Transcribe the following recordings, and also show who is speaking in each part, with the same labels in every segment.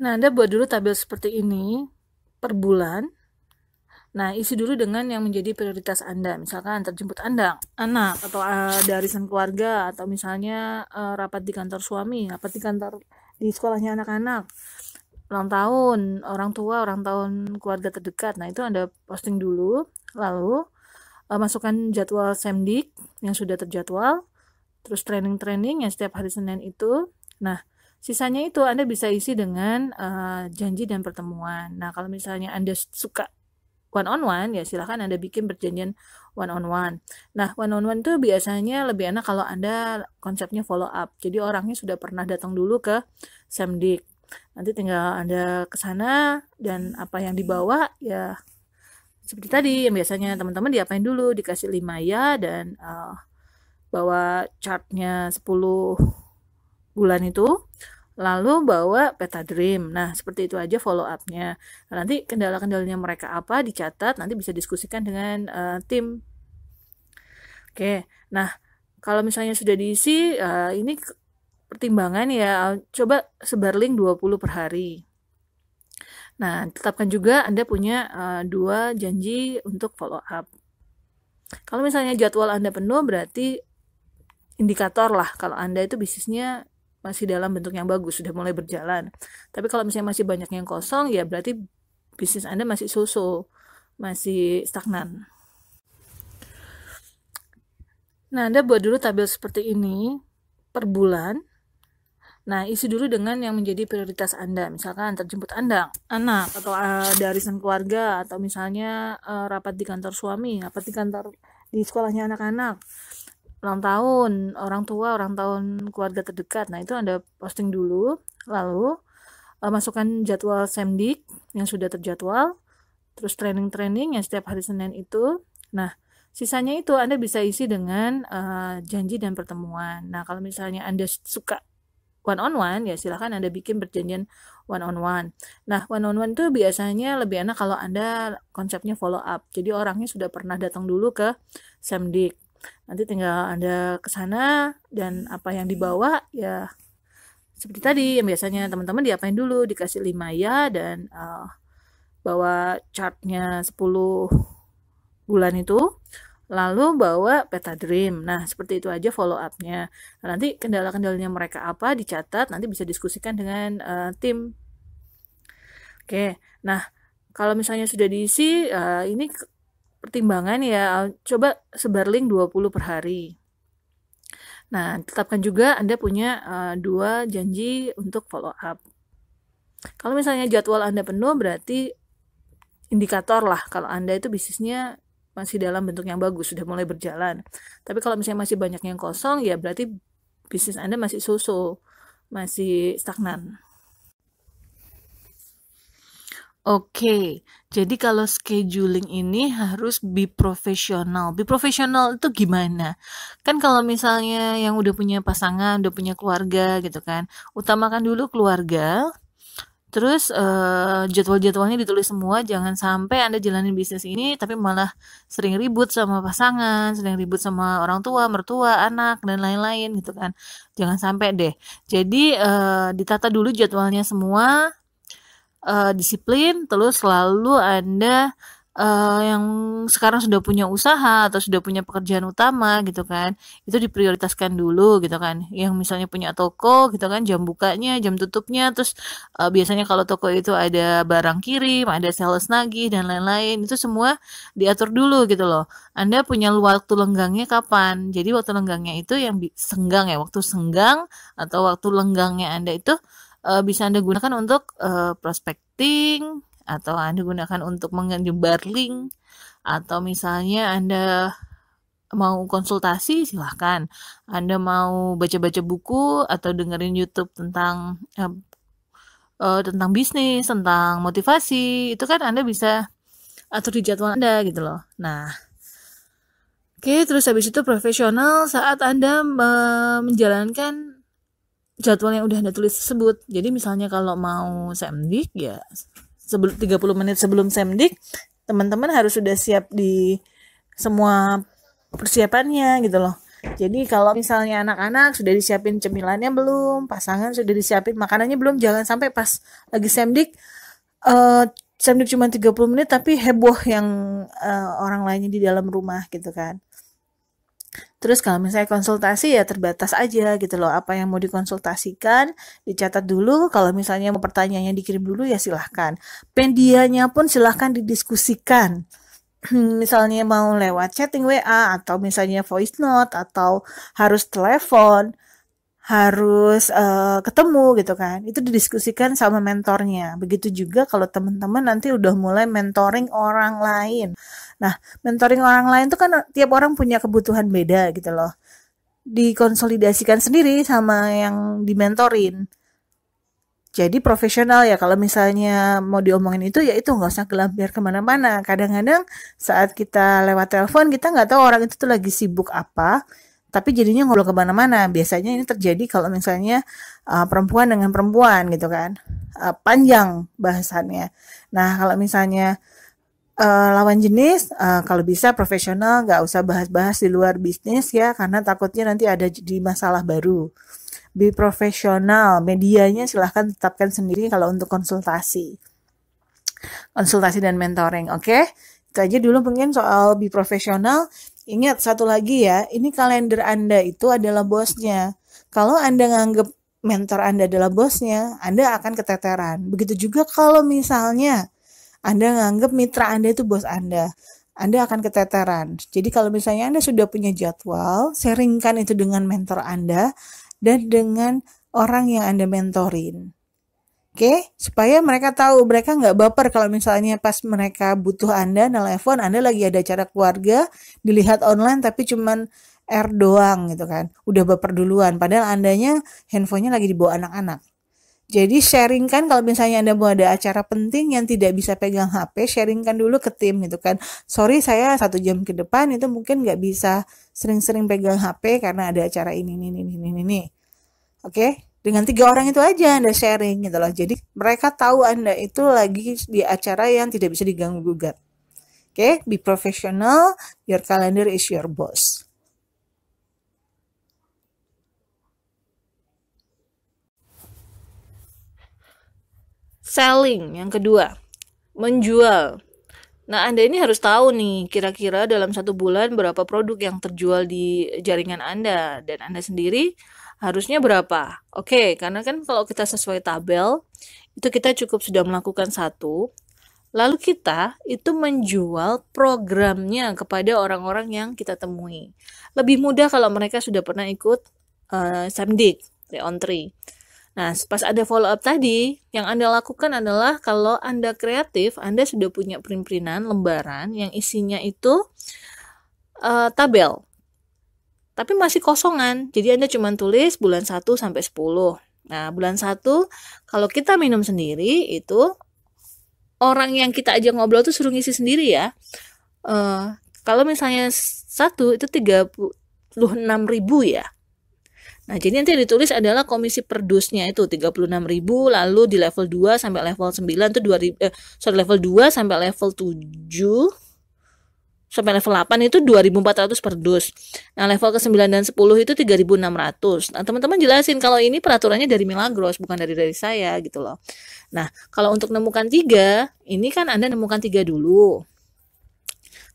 Speaker 1: Nah, Anda buat dulu tabel seperti ini per bulan. Nah, isi dulu dengan yang menjadi prioritas Anda. Misalkan terjemput anak, atau ada arisan keluarga, atau misalnya rapat di kantor suami, rapat di kantor di sekolahnya anak-anak, ulang tahun, orang tua, ulang tahun keluarga terdekat. Nah, itu Anda posting dulu. Lalu, masukkan jadwal Semdik yang sudah terjadwal, terus training-training yang setiap hari Senin itu. Nah, sisanya itu Anda bisa isi dengan janji dan pertemuan. Nah, kalau misalnya Anda suka one on one, ya silahkan Anda bikin perjanjian one on one. Nah, one on one itu biasanya lebih enak kalau Anda konsepnya follow up. Jadi orangnya sudah pernah datang dulu ke Semdik. Nanti tinggal Anda ke sana dan apa yang dibawa ya seperti tadi yang biasanya teman-teman diapain dulu, dikasih 5 ya dan bawa chartnya 10 bulan itu, lalu bawa peta dream. Nah, seperti itu aja follow up-nya. Nah, nanti kendala-kendalanya mereka apa dicatat, nanti bisa diskusikan dengan tim. Oke, nah kalau misalnya sudah diisi, ini pertimbangan ya, coba sebar link 20 per hari. Nah, tetapkan juga Anda punya 2 janji untuk follow up. Kalau misalnya jadwal Anda penuh, berarti indikator lah kalau Anda itu bisnisnya masih dalam bentuk yang bagus, sudah mulai berjalan. Tapi kalau misalnya masih banyak yang kosong, ya berarti bisnis Anda masih so-so, masih stagnan. Nah, Anda buat dulu tabel seperti ini per bulan. Nah, isi dulu dengan yang menjadi prioritas Anda. Misalkan terjemput anak, atau ada arisan keluarga, atau misalnya rapat di kantor suami, rapat di kantor di sekolahnya anak-anak, ulang tahun, orang tua, ulang tahun keluarga terdekat. Nah, itu Anda posting dulu. Lalu, masukkan jadwal Semdik yang sudah terjadwal, terus training-training yang setiap hari Senin itu. Nah, sisanya itu Anda bisa isi dengan janji dan pertemuan. Nah, kalau misalnya Anda suka one on one, ya silahkan Anda bikin perjanjian one on one. Nah, one on one itu biasanya lebih enak kalau Anda konsepnya follow up. Jadi orangnya sudah pernah datang dulu ke Semdik. Nanti tinggal Anda ke sana dan apa yang dibawa ya seperti tadi yang biasanya teman-teman diapain dulu, dikasih 5 ya dan bawa chartnya 10 bulan itu, lalu bawa peta dream. Nah, seperti itu aja follow up-nya. Nah, nanti kendala-kendalanya mereka apa dicatat, nanti bisa diskusikan dengan tim. Oke, nah kalau misalnya sudah diisi, ini pertimbangan ya, coba sebar link 20 per hari. Nah, tetapkan juga Anda punya 2 janji untuk follow up. Kalau misalnya jadwal Anda penuh, berarti indikator lah kalau Anda itu bisnisnya masih dalam bentuk yang bagus, sudah mulai berjalan. Tapi kalau misalnya masih banyak yang kosong, ya berarti bisnis Anda masih so-so, masih stagnan. Oke, jadi kalau scheduling ini harus be profesional. Be profesional itu gimana? Kan kalau misalnya yang udah punya pasangan, udah punya keluarga gitu kan, utamakan dulu keluarga. Terus jadwal-jadwalnya ditulis semua, jangan sampai Anda jalanin bisnis ini tapi malah sering ribut sama pasangan, sering ribut sama orang tua, mertua, anak, dan lain-lain gitu kan. Jangan sampai deh. Jadi ditata dulu jadwalnya semua, disiplin, terus selalu Anda yang sekarang sudah punya usaha atau sudah punya pekerjaan utama gitu kan, itu diprioritaskan dulu gitu kan. Yang misalnya punya toko gitu kan, jam bukanya, jam tutupnya, terus biasanya kalau toko itu ada barang kirim, ada sales nagih dan lain-lain, itu semua diatur dulu gitu loh. Anda punya waktu lenggangnya kapan? Jadi waktu lenggangnya itu yang senggang ya, waktu senggang atau waktu lenggangnya Anda itu bisa Anda gunakan untuk prospecting, atau Anda gunakan untuk menyebar link, atau misalnya Anda mau konsultasi silahkan, Anda mau baca-baca buku atau dengerin YouTube tentang bisnis, tentang motivasi, itu kan Anda bisa atur di jadwal Anda gitu loh. Nah, oke, terus habis itu profesional saat Anda menjalankan jadwal yang udah Anda tulis tersebut. Jadi misalnya kalau mau Semdik ya 30 menit sebelum Semdik, teman-teman harus sudah siap di semua persiapannya gitu loh. Jadi kalau misalnya anak-anak sudah disiapin cemilannya belum, pasangan sudah disiapin makanannya belum, jangan sampai pas lagi semdik, eh semdik cuma 30 menit tapi heboh yang orang lainnya di dalam rumah gitu kan. Terus kalau misalnya konsultasi ya terbatas aja gitu loh. Apa yang mau dikonsultasikan, dicatat dulu. Kalau misalnya mau pertanyaannya dikirim dulu ya silahkan. Medianya pun silahkan didiskusikan. Misalnya mau lewat chatting WA atau misalnya voice note atau harus telepon, harus ketemu gitu kan. Itu didiskusikan sama mentornya. Begitu juga kalau teman-teman nanti udah mulai mentoring orang lain. Nah, mentoring orang lain tuh kan tiap orang punya kebutuhan beda gitu loh. Dikonsolidasikan sendiri sama yang dimentorin. Jadi profesional ya, kalau misalnya mau diomongin itu ya itu nggak usah gelambiar kemana-mana. Kadang-kadang saat kita lewat telepon kita nggak tahu orang itu tuh lagi sibuk apa, tapi jadinya ngobrol kemana-mana. Biasanya ini terjadi kalau misalnya perempuan dengan perempuan gitu kan. Panjang bahasannya. Nah kalau misalnya lawan jenis, kalau bisa profesional, nggak usah bahas-bahas di luar bisnis ya, karena takutnya nanti ada jadi masalah baru. Be profesional, medianya silahkan tetapkan sendiri kalau untuk konsultasi dan mentoring, oke? Itu aja dulu mungkin soal be profesional. Ingat satu lagi ya, ini kalender Anda itu adalah bosnya. Kalau Anda nganggap mentor Anda adalah bosnya, Anda akan keteteran. Begitu juga kalau misalnya Anda nganggap mitra Anda itu bos Anda akan keteteran. Jadi kalau misalnya Anda sudah punya jadwal, sharingkan itu dengan mentor Anda dan dengan orang yang Anda mentorin. Oke, supaya mereka tahu, mereka nggak baper kalau misalnya pas mereka butuh Anda, nelpon, Anda lagi ada acara keluarga, dilihat online tapi cuman R doang gitu kan. Udah baper duluan, padahal Andanya handphonenya lagi dibawa anak-anak. Jadi sharingkan kalau misalnya Anda mau ada acara penting yang tidak bisa pegang HP, sharingkan dulu ke tim gitu kan. Sorry saya 1 jam ke depan itu mungkin nggak bisa sering-sering pegang HP karena ada acara ini. Oke, dengan 3 orang itu aja Anda sharing gitu loh. Jadi mereka tahu Anda itu lagi di acara yang tidak bisa diganggu gugat. Oke, be professional, your calendar is your boss. Selling yang kedua, menjual. Nah, Anda ini harus tahu nih, kira-kira dalam 1 bulan berapa produk yang terjual di jaringan Anda, dan Anda sendiri harusnya berapa. Oke, karena kan kalau kita sesuai tabel, itu kita cukup sudah melakukan 1, lalu kita itu menjual programnya kepada orang-orang yang kita temui. Lebih mudah kalau mereka sudah pernah ikut Samdik, Re-on-3. Nah, pas ada follow up tadi, yang Anda lakukan adalah kalau Anda kreatif, Anda sudah punya print-printan lembaran yang isinya itu tabel. Tapi masih kosongan. Jadi Anda cuma tulis bulan 1 sampai 10. Nah, bulan 1 kalau kita minum sendiri itu orang yang kita ajak ngobrol tuh suruh ngisi sendiri ya. Kalau misalnya 1 itu 36.000 ya. Nah, jadi nanti ditulis adalah komisi per dusnya itu 36.000, lalu di level 2 sampai level 9 itu level 2 sampai level 7 sampai level 8 itu 2.400 per dus. Nah, level ke 9 dan 10 itu 3.600. Nah, teman-teman jelasin kalau ini peraturannya dari Milagros, bukan dari saya gitu loh. Nah, kalau untuk nemukan 3, ini kan Anda nemukan 3 dulu.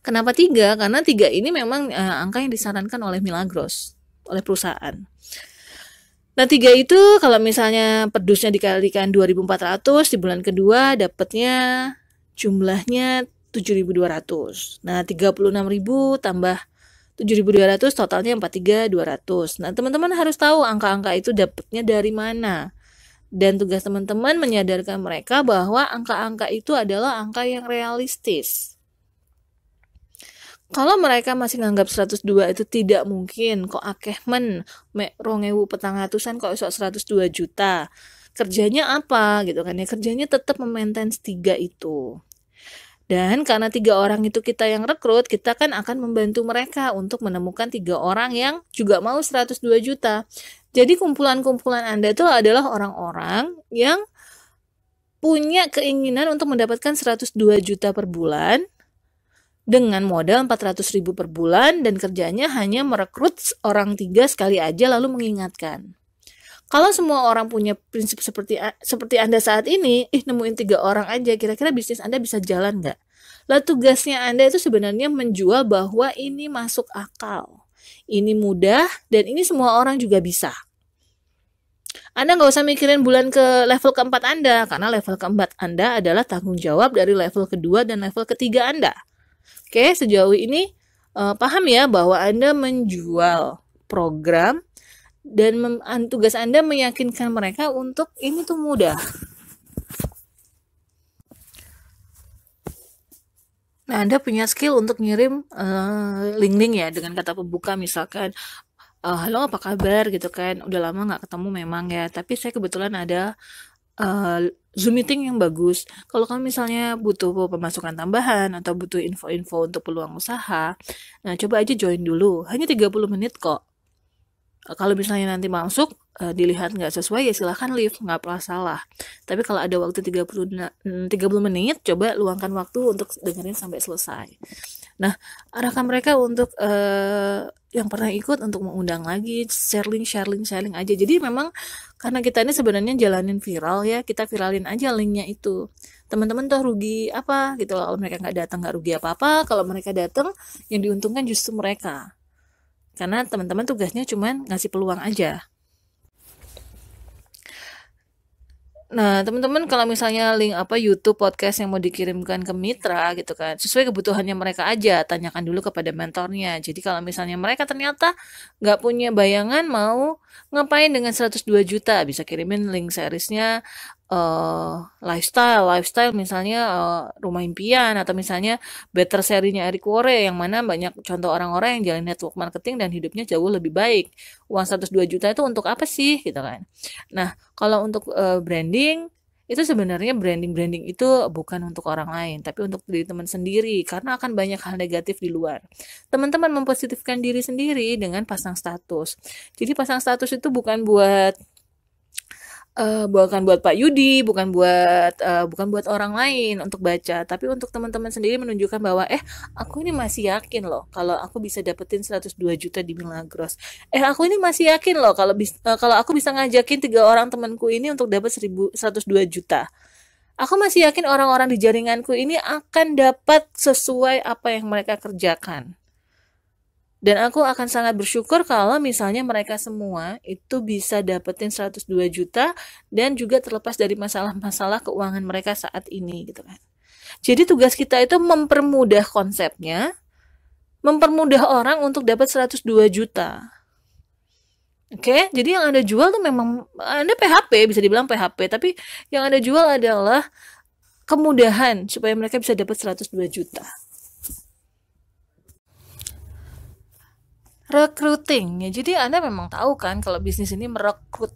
Speaker 1: Kenapa 3? Karena 3 ini memang angka yang disarankan oleh Milagros, oleh perusahaan. Nah, 3 itu kalau misalnya pedusnya dikalikan 2.400, di bulan kedua dapatnya jumlahnya 7.200. Nah, 36.000 tambah 7.200 totalnya 43.200. Nah, teman-teman harus tahu angka-angka itu dapatnya dari mana. Dan tugas teman-teman menyadarkan mereka bahwa angka-angka itu adalah angka yang realistis. Kalau mereka masih nganggap 102 itu tidak mungkin, kok akeh men, mek 2.400-an kok iso 102 juta. Kerjanya apa gitu kan ya? Kerjanya tetap memaintain 3 itu. Dan karena 3 orang itu kita yang rekrut, kita kan akan membantu mereka untuk menemukan 3 orang yang juga mau 102 juta. Jadi kumpulan-kumpulan Anda itu adalah orang-orang yang punya keinginan untuk mendapatkan 102 juta per bulan, dengan modal 400.000 per bulan dan kerjanya hanya merekrut orang 3 sekali aja lalu mengingatkan. Kalau semua orang punya prinsip seperti Anda saat ini, nemuin 3 orang aja, kira-kira bisnis Anda bisa jalan nggak? Lah tugasnya Anda itu sebenarnya menjual bahwa ini masuk akal, ini mudah, dan ini semua orang juga bisa. Anda nggak usah mikirin bulan ke level keempat Anda, karena level keempat Anda adalah tanggung jawab dari level kedua dan level ketiga Anda. Oke, sejauh ini paham ya bahwa Anda menjual program dan tugas Anda meyakinkan mereka untuk ini tuh mudah. Nah, Anda punya skill untuk ngirim link-link ya dengan kata pembuka misalkan, halo apa kabar gitu kan, udah lama nggak ketemu memang ya, tapi saya kebetulan ada Zoom meeting yang bagus. Kalau kamu misalnya butuh pemasukan tambahan atau butuh info-info untuk peluang usaha, nah coba aja join dulu, hanya 30 menit kok. Kalau misalnya nanti masuk, dilihat nggak sesuai ya silahkan leave, nggak masalah. Tapi kalau ada waktu 30 menit, coba luangkan waktu untuk dengerin sampai selesai. Nah, arahkan mereka untuk yang pernah ikut untuk mengundang lagi, sharing aja. Jadi memang karena kita ini sebenarnya jalanin viral ya, kita viralin aja linknya itu. Teman-teman tuh rugi apa gitu loh, kalau mereka nggak datang nggak rugi apa-apa, kalau mereka datang yang diuntungkan justru mereka. Karena teman-teman tugasnya cuma ngasih peluang aja. Nah, teman-teman kalau misalnya link YouTube, podcast yang mau dikirimkan ke mitra gitu kan, sesuai kebutuhannya mereka aja, tanyakan dulu kepada mentornya. Jadi kalau misalnya mereka ternyata nggak punya bayangan mau ngapain dengan 102 juta, bisa kirimin link seriesnya lifestyle misalnya rumah impian, atau misalnya better serinya Eric Worre yang mana banyak contoh orang-orang yang jalan network marketing dan hidupnya jauh lebih baik. Uang 102 juta itu untuk apa sih gitu kan. Nah, kalau untuk branding itu sebenarnya branding itu bukan untuk orang lain, tapi untuk diri teman sendiri, karena akan banyak hal negatif di luar. Teman-teman mempositifkan diri sendiri dengan pasang status. Jadi pasang status itu bukan buat Pak Yudi, bukan buat orang lain untuk baca, tapi untuk teman-teman sendiri menunjukkan bahwa aku ini masih yakin loh kalau aku bisa dapetin 102 juta di Milagros. Aku ini masih yakin loh kalau aku bisa ngajakin 3 orang temanku ini untuk dapat 102 juta. Aku masih yakin orang-orang di jaringanku ini akan dapat sesuai apa yang mereka kerjakan. Dan aku akan sangat bersyukur kalau misalnya mereka semua itu bisa dapetin 102 juta dan juga terlepas dari masalah-masalah keuangan mereka saat ini gitu kan. Jadi tugas kita itu mempermudah konsepnya, mempermudah orang untuk dapat 102 juta. Oke, jadi yang Anda jual tuh memang Anda PHP, bisa dibilang PHP, tapi yang Anda jual adalah kemudahan supaya mereka bisa dapat 102 juta. Recruiting ya, jadi Anda memang tahu kan kalau bisnis ini merekrut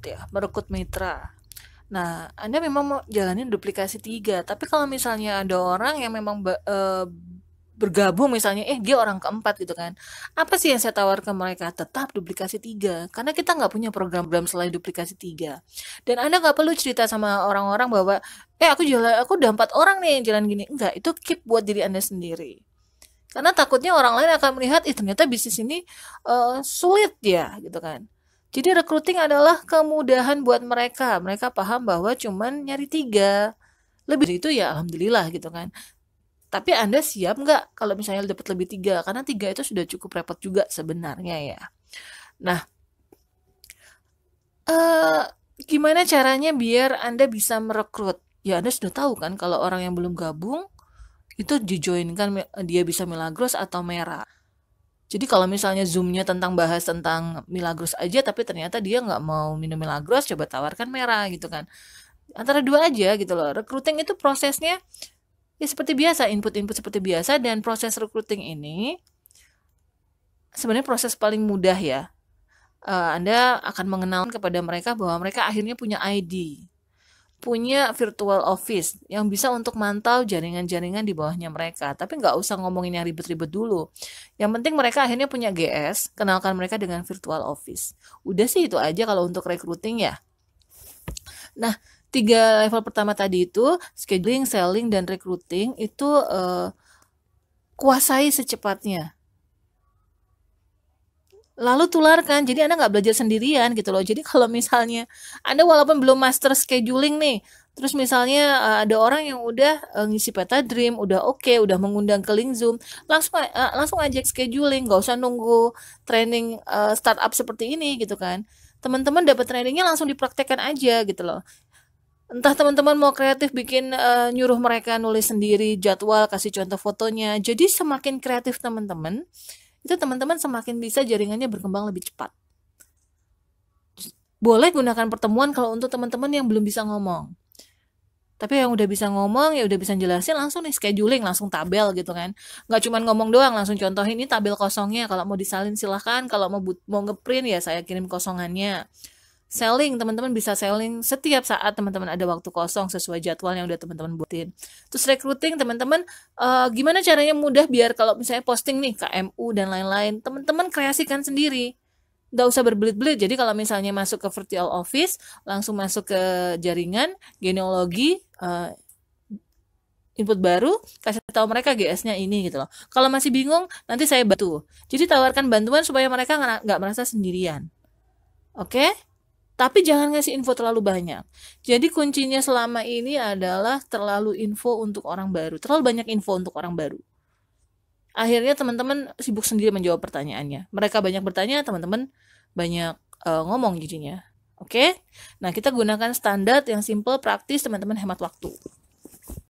Speaker 1: mitra. Nah, Anda memang mau jalanin duplikasi 3, tapi kalau misalnya ada orang yang memang bergabung misalnya, dia orang keempat gitu kan, apa sih yang saya tawarkan mereka? Tetap duplikasi 3, karena kita nggak punya program selain duplikasi 3. Dan Anda nggak perlu cerita sama orang-orang bahwa, aku udah 4 orang nih yang jalan gini. Enggak, itu keep buat diri Anda sendiri. Karena takutnya orang lain akan melihat, ternyata bisnis ini sulit ya, gitu kan. Jadi recruiting adalah kemudahan buat mereka. Mereka paham bahwa cuman nyari 3. Lebih dari itu ya alhamdulillah gitu kan. Tapi Anda siap nggak kalau misalnya dapat lebih 3? Karena 3 itu sudah cukup repot juga sebenarnya ya. Nah, gimana caranya biar Anda bisa merekrut? Ya Anda sudah tahu kan kalau orang yang belum gabung, itu dijoinkan dia bisa Milagros atau Merah. Jadi kalau misalnya Zoom-nya bahas tentang Milagros aja, tapi ternyata dia nggak mau minum Milagros, coba tawarkan Merah gitu kan. Antara 2 aja gitu loh. Recruiting itu prosesnya ya seperti biasa, input seperti biasa, dan proses recruiting ini sebenarnya proses paling mudah ya. Anda akan mengenalkan kepada mereka bahwa mereka akhirnya punya ID. Punya virtual office yang bisa untuk mantau jaringan-jaringan di bawahnya mereka. Tapi nggak usah ngomongin yang ribet-ribet dulu. Yang penting mereka akhirnya punya GS, kenalkan mereka dengan virtual office. Udah sih itu aja kalau untuk recruiting ya. Nah, 3 level pertama tadi itu, scheduling, selling, dan recruiting itu kuasai secepatnya. Lalu tularkan, jadi Anda nggak belajar sendirian gitu loh. Jadi kalau misalnya Anda walaupun belum master scheduling nih, terus misalnya ada orang yang udah ngisi peta dream, udah oke, udah mengundang ke link Zoom, langsung ajak scheduling, nggak usah nunggu training startup seperti ini gitu kan. Teman-teman dapat trainingnya langsung dipraktekkan aja gitu loh. Entah teman-teman mau kreatif bikin nyuruh mereka nulis sendiri jadwal, kasih contoh fotonya. Jadi semakin kreatif teman-teman, itu teman-teman semakin bisa jaringannya berkembang lebih cepat. Boleh gunakan pertemuan kalau untuk teman-teman yang belum bisa ngomong. Tapi yang udah bisa ngomong, ya udah bisa jelasin, langsung nih scheduling, langsung tabel gitu kan. Nggak cuma ngomong doang, langsung contohin ini tabel kosongnya. Kalau mau disalin silahkan, kalau mau ngeprint ya saya kirim kosongannya. Selling, teman-teman bisa selling setiap saat teman-teman ada waktu kosong sesuai jadwal yang udah teman-teman buatin. Terus recruiting, teman-teman gimana caranya mudah biar kalau misalnya posting nih KMU dan lain-lain, teman-teman kreasikan sendiri. Nggak usah berbelit-belit. Jadi kalau misalnya masuk ke virtual office, langsung masuk ke jaringan, genealogi, input baru, kasih tahu mereka GS-nya ini gitu loh. Kalau masih bingung, nanti saya bantu. Jadi tawarkan bantuan supaya mereka nggak merasa sendirian. Oke? Tapi jangan ngasih info terlalu banyak. Jadi kuncinya selama ini adalah terlalu info untuk orang baru. Terlalu banyak info untuk orang baru. Akhirnya teman-teman sibuk sendiri menjawab pertanyaannya. Mereka banyak bertanya, teman-teman banyak ngomong jadinya. Oke? Nah, kita gunakan standar yang simple, praktis, teman-teman hemat waktu.